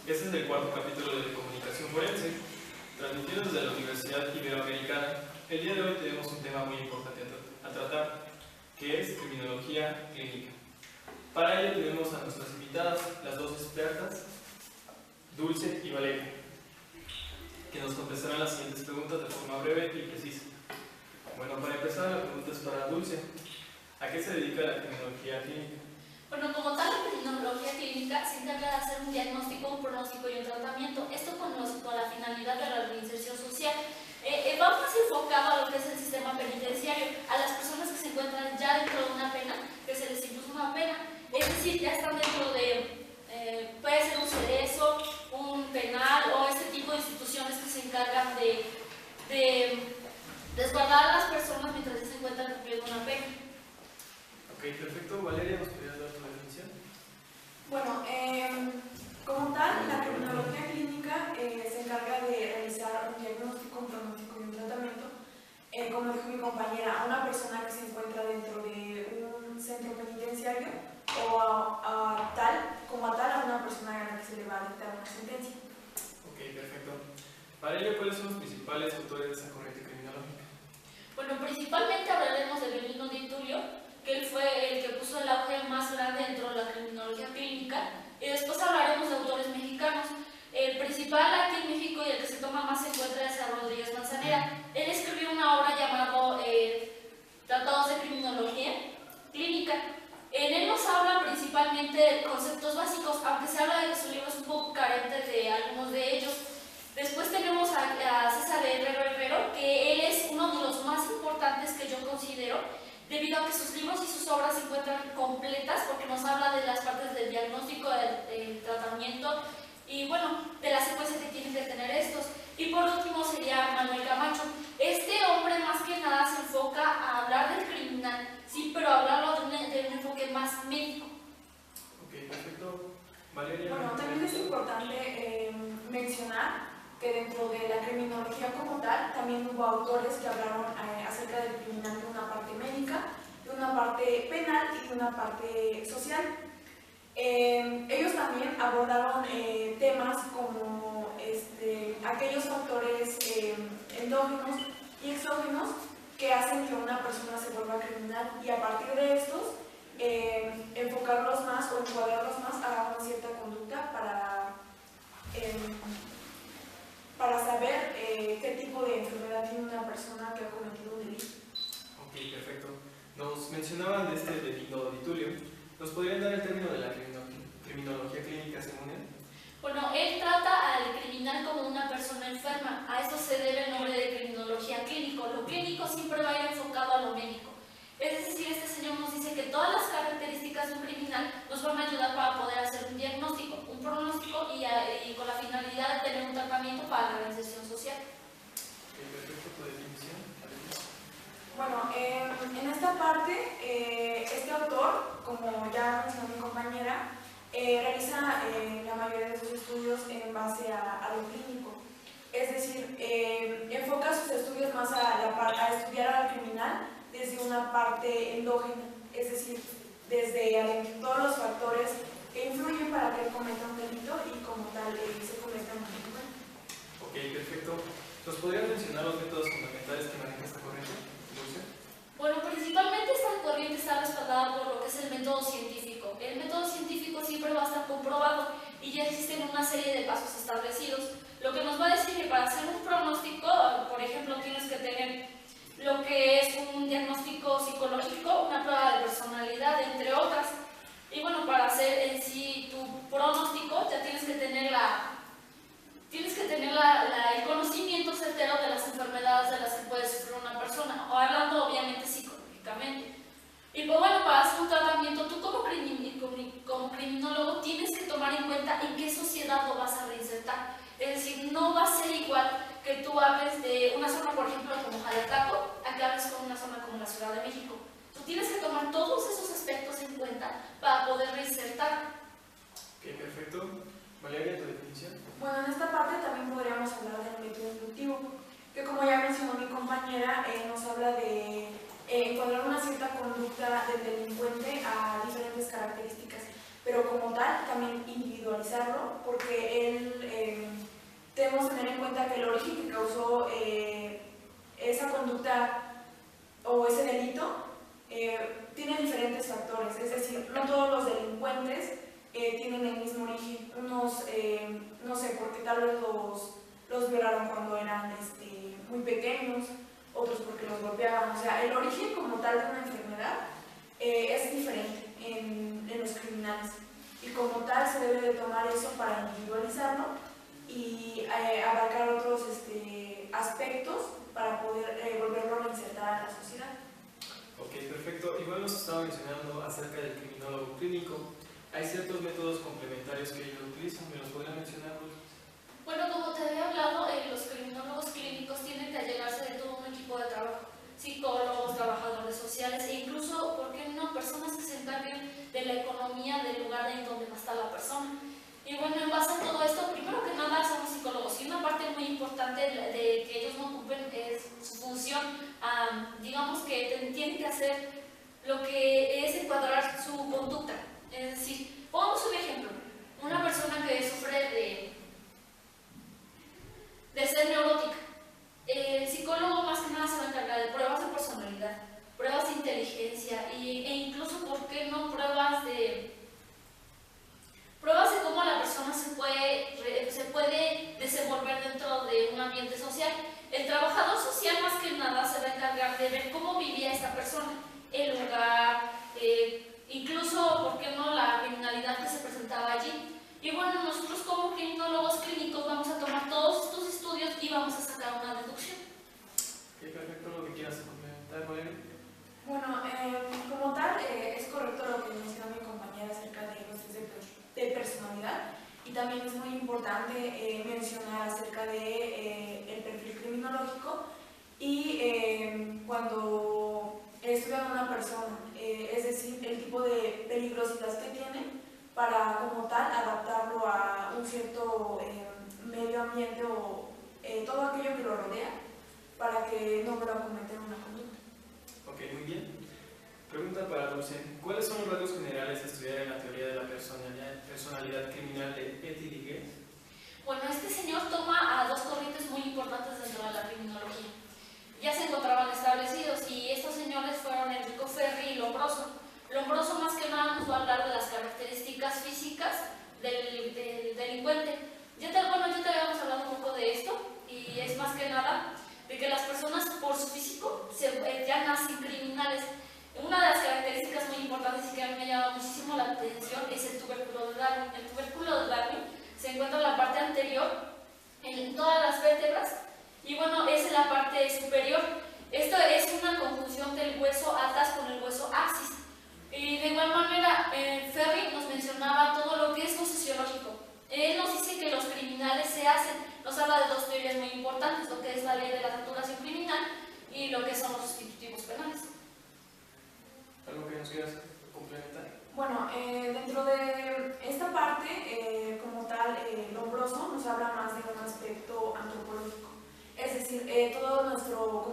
Este es el cuarto capítulo de Comunicación Forense, transmitido desde la Universidad Iberoamericana. El día de hoy tenemos un tema muy importante a tratar, que es criminología clínica. Para ello tenemos a nuestras invitadas, las dos expertas, Dulce y Valeria, que nos contestarán las siguientes preguntas de forma breve y precisa. Bueno, para empezar, la pregunta es para Dulce. ¿A qué se dedica la criminología clínica? Bueno, como tal, la criminología clínica se encarga de hacer un diagnóstico, un pronóstico y un tratamiento. Esto con la finalidad de la reinserción social. Va más enfocado a lo que es el sistema penitenciario, a las personas que se encuentran ya dentro de una pena, que se les impuso una pena. Es decir, ya están dentro de, puede ser un cerezo, un penal o este tipo de instituciones que se encargan de resguardar a las personas mientras se encuentran cumpliendo una pena. Ok, perfecto. Valeria, ¿nos podrías dar tu definición? Bueno, como tal, la criminología clínica se encarga de realizar un diagnóstico, un pronóstico y un tratamiento, como dijo mi compañera, a una persona que se encuentra dentro de un centro penitenciario o a una persona a la que se le va a dictar una sentencia. Ok, perfecto. Valeria, ¿cuáles son los principales autores de esa corriente criminológica? Bueno, principalmente hablaremos de Benigno Di Tullio, que él fue el que puso el auge más grande dentro de la criminología clínica, y después hablaremos de autores mexicanos. El principal aquí en México y el que se toma más en cuenta es a Rodríguez Manzanera. Él escribió una obra llamada Tratados de Criminología Clínica. En él nos habla principalmente de conceptos básicos, aunque se habla de que su libro es un poco carente de algunos de ellos. Después tenemos a César Herrero, que él es uno de los más importantes que yo considero, debido a que sus libros y sus obras se encuentran completas, porque nos habla de las partes del diagnóstico, del tratamiento y bueno, de la secuencia que tienen que tener estos. Y por último sería Manuel Camacho. Este hombre más que nada se enfoca a hablar del criminal, sí, pero hablarlo de un enfoque más médico. Ok, perfecto. Valeria. Bueno, también es importante mencionar que dentro de la criminología como tal, también hubo autores que hablaron acerca del criminal de una parte médica, de una parte penal y de una parte social. Ellos también abordaron temas como aquellos factores endógenos y exógenos que hacen que una persona se vuelva criminal, y a partir de estos enfocarlos más o encuadrarlos más a una cierta conducta para saber qué tipo de enfermedad tiene una persona que ha cometido un delito. Ok, perfecto. Nos mencionaban de este Benigno Di Tullio. ¿Nos podrían dar el término de la criminología clínica según él? Bueno, él trata al criminal como una persona enferma. A eso se debe el nombre de criminología clínico. Lo clínico siempre va a ir enfocado a lo médico. Es decir, este señor nos dice que todas las características de un criminal nos van a ayudar para poder hacer un diagnóstico, un pronóstico y con la finalidad de tener un tratamiento para la reinserción social. Ok, perfecto. ¿Tu definición? Bueno, en esta parte, este autor, como ya mencionó mi compañera, realiza la mayoría de sus estudios en base a lo clínico. Es decir, enfoca sus estudios más a estudiar al criminal desde una parte endógena, es decir, desde todos los factores que influyen para que él cometa un delito y como tal se cometa un delito. Ok, perfecto. ¿Nos podrían mencionar los métodos fundamentales que maneja esta corriente? Dulce. Bueno, principalmente esta corriente está respaldada por lo que es el método científico. El método científico siempre va a estar comprobado y ya existen una serie de pasos establecidos. Lo que nos va a decir que para hacer un pronóstico, por ejemplo, tienes que tener lo que es un diagnóstico psicológico, una prueba de personalidad, entre otras. Y bueno, para hacer en sí tu pronóstico ya tienes que tener el conocimiento certero de las enfermedades de las que puede sufrir una persona, o hablando obviamente psicológicamente. Y pues bueno, para hacer un tratamiento, tú como criminólogo tienes que tomar en cuenta en qué sociedad lo vas a reinsertar. Es decir, no va a ser igual que tú hables de una zona, por ejemplo, como Jalataco, a que hables con una zona como la Ciudad de México. Tú tienes que tomar todos esos aspectos en cuenta para poder reinsertar. Ok, perfecto. Valeria, ¿tu definición? Bueno, en esta parte también podríamos hablar del método inductivo, que como ya mencionó mi compañera, nos habla de encontrar una cierta conducta del delincuente a diferentes características, pero como tal tal, también individualizarlo, porque debemos tener en cuenta que el origen que causó esa conducta o ese delito tiene diferentes factores, es decir, no todos los delincuentes tienen el mismo origen. Unos, no sé, porque tal vez los violaron cuando eran muy pequeños, otros porque los golpeaban. O sea, el origen como tal de una enfermedad es diferente en los criminales, y como tal se debe de tomar eso para individualizarlo y abarcar otros aspectos para poder volverlo a reinsertar a la sociedad. Ok, perfecto. Igual nos estaba mencionando acerca del criminólogo clínico. Hay ciertos métodos complementarios que ellos utilizan. ¿Me los podrían mencionar, Luz? Bueno, como te había hablado, los criminólogos clínicos tienen que allegarse de todo un equipo de trabajo, psicólogos, trabajadores sociales e incluso, ¿por qué no?, personas que se encarguen de la economía del lugar en donde va a estar la persona. Y bueno, en base a todo esto, primero que nada somos psicólogos, y una parte muy importante de que ellos no ocupen es su función, digamos que tienen que hacer lo que es encuadrar su conducta. Es decir, pongamos un ejemplo, una persona que sufre de ser neurótica. El psicólogo más que nada se va a encargar de pruebas de personalidad, pruebas de inteligencia e incluso, ¿por qué no?, pruebas de cómo la persona se puede desenvolver dentro de un ambiente social. El trabajador social más que nada se va a encargar de ver cómo vivía esta persona, el lugar, incluso, ¿por qué no?, la criminalidad que se presentaba allí. Y bueno, nosotros como criminólogos clínicos vamos a tomar todos estos estudios y vamos a sacar una deducción. Ok, perfecto. ¿Lo que quieras complementar, Valeria? Bueno, como tal, es correcto lo que mencionó mi compañera acerca de los test de personalidad, y también es muy importante mencionar acerca de el perfil criminológico y cuando estudian a una persona, es decir, el tipo de peligrosidad que tiene, para como tal adaptarlo a un cierto medio ambiente o todo aquello que lo rodea, para que no pueda cometer una conducta. Ok, muy bien. Pregunta para Dulce. ¿Cuáles son los rasgos generales a estudiar en la teoría de la personalidad criminal de Eti Diguet? Bueno, este señor toma a dos corrientes muy importantes dentro de la criminología. Ya se encontraban establecidos, y estos señores fueron Enrico Ferri y Lombroso. Lombroso más que nada nos va a hablar de las características físicas del delincuente. Ya te habíamos hablado un poco de esto, y es más que nada de que las personas por su físico ya nacen criminales. Una de las características muy importantes y que a mí me llama muchísimo la atención es el tubérculo de Darwin. El tubérculo de Darwin se encuentra en la parte anterior, en todas las vértebras, y bueno, es en la parte superior. Esto es una conjunción del hueso atas con el hueso axis. Y de igual manera, Ferri nos mencionaba todo lo que es lo sociológico. Él nos dice que los criminales se hacen, nos habla de dos teorías muy importantes, lo que es la ley de la saturación criminal y lo que son los sustitutivos penales. ¿Algo que nos quieras complementar? Bueno, dentro de esta parte, como tal, Lombroso nos habla más de un aspecto antropológico. Es decir, todo nuestro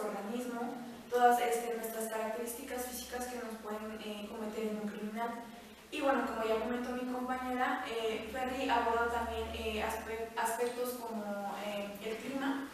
organismo, todas nuestras características físicas que nos pueden cometer en un criminal. Y bueno, como ya comentó mi compañera, Ferri aborda también aspectos como el clima,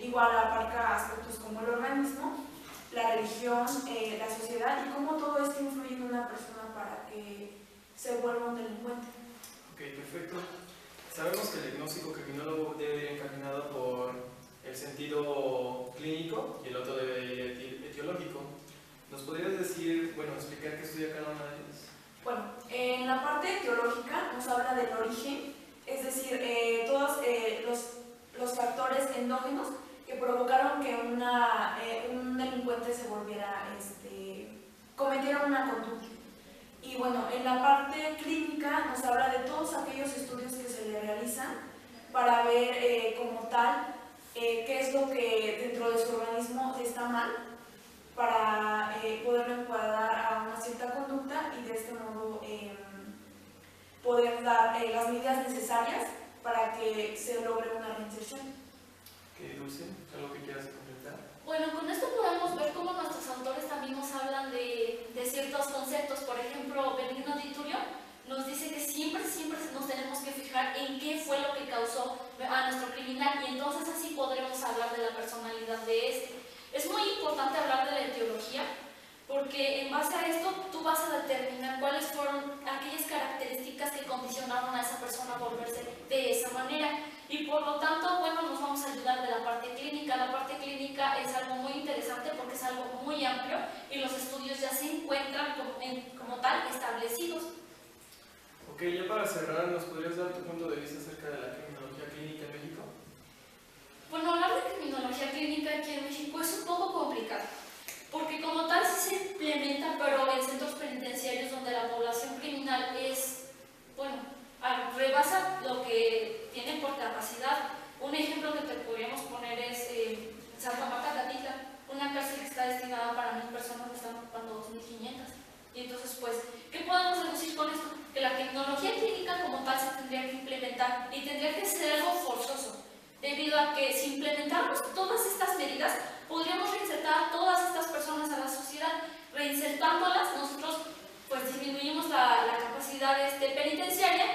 igual abarca aspectos como el organismo, la religión, la sociedad, y cómo todo esto influye en una persona para que se vuelva un delincuente. Ok, perfecto. Sabemos que el diagnóstico criminólogo debe ir encaminado por el sentido clínico y el otro debe ir etiológico. ¿Nos podrías decir, explicar qué estudia cada una de ellas? Bueno, en la parte etiológica nos habla del origen, es decir, todos los factores endógenos que provocaron que un delincuente se cometiera una conducta. Y bueno, en la parte clínica nos habla de todos aquellos estudios que se le realizan para ver como tal qué es lo que dentro de su organismo está mal, para poderlo encuadrar a una cierta conducta y de este modo poder dar las medidas necesarias para que se logre una reinserción. ¿Qué, Dulce? ¿Algo que quieras comentar? Bueno, con esto podemos ver cómo nuestros autores también nos hablan de ciertos conceptos. Por ejemplo, Benigno investigar en qué fue lo que causó a nuestro criminal y entonces así podremos hablar de la personalidad de este. Es muy importante hablar de la etiología porque en base a esto tú vas a determinar cuáles fueron aquellas características que condicionaron a esa persona a volverse de esa manera y por lo tanto, bueno, nos vamos a ayudar de la parte clínica. La parte clínica es algo muy interesante porque es algo muy amplio y los estudios ya se encuentran como tal establecidos. Ok, ya para cerrar, ¿nos podrías dar tu punto de vista acerca de la criminología clínica en México? Bueno, hablar de criminología clínica aquí en México es un poco complicado, porque como tal sí se implementa, pero en centros penitenciarios donde la población criminal es, bueno, rebasa lo que tiene por capacidad. Un ejemplo que te podríamos poner es Santa Marta Catitla, una cárcel que está destinada para 1000 personas que están ocupando 2500. Y entonces, pues, ¿qué podemos deducir con esto? Que la criminología clínica como tal se tendría que implementar y tendría que ser algo forzoso, debido a que si implementáramos todas estas medidas, podríamos reinsertar a todas estas personas a la sociedad. Reinsertándolas, nosotros pues disminuimos la capacidad penitenciaria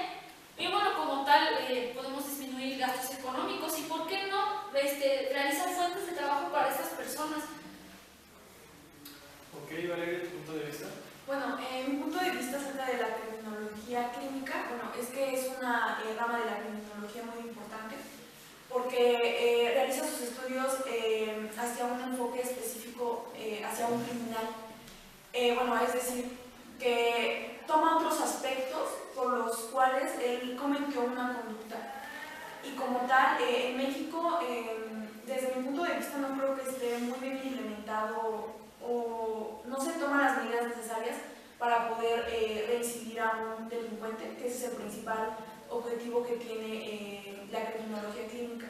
y bueno, como tal podemos disminuir gastos económicos y por qué no realizar fuentes de trabajo para estas personas. Ok, Valeria, ¿tu punto de vista? Bueno, mi punto de vista acerca de la criminología clínica, bueno, es que es una rama de la criminología muy importante porque realiza sus estudios hacia un enfoque específico, hacia un criminal. Bueno, es decir, que toma otros aspectos por los cuales él cometió una conducta. Y como tal, en México, desde mi punto de vista, no creo que esté muy bien implementado o no se toman las medidas necesarias para poder reincidir a un delincuente, que ese es el principal objetivo que tiene la criminología clínica.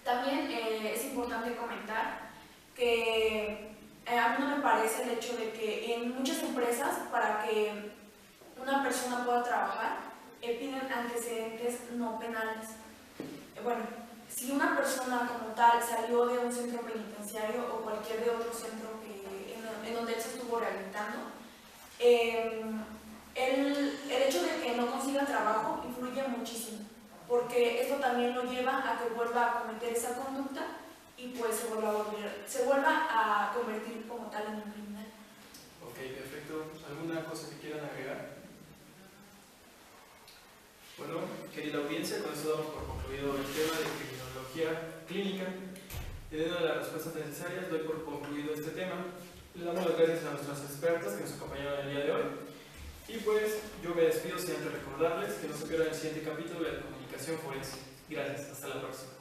También es importante comentar que a mí no me parece el hecho de que en muchas empresas, para que una persona pueda trabajar, piden antecedentes no penales. Bueno, si una persona como tal salió de un centro penitenciario o cualquier de otro centro en donde él se estuvo rehabilitando, el hecho de que no consiga trabajo influye muchísimo, porque esto también lo lleva a que vuelva a cometer esa conducta y pues se vuelva a convertir como tal en un criminal. Ok, perfecto. ¿Alguna cosa que quieran agregar? Bueno, querida audiencia, con esto damos por concluido el tema de criminología clínica. Teniendo las respuestas necesarias, doy por concluido este tema. Le damos las gracias a nuestras expertas que nos acompañaron el día de hoy. Y pues yo me despido sin antes recordarles que no se pierdan el siguiente capítulo de la comunicación forense. Gracias, hasta la próxima.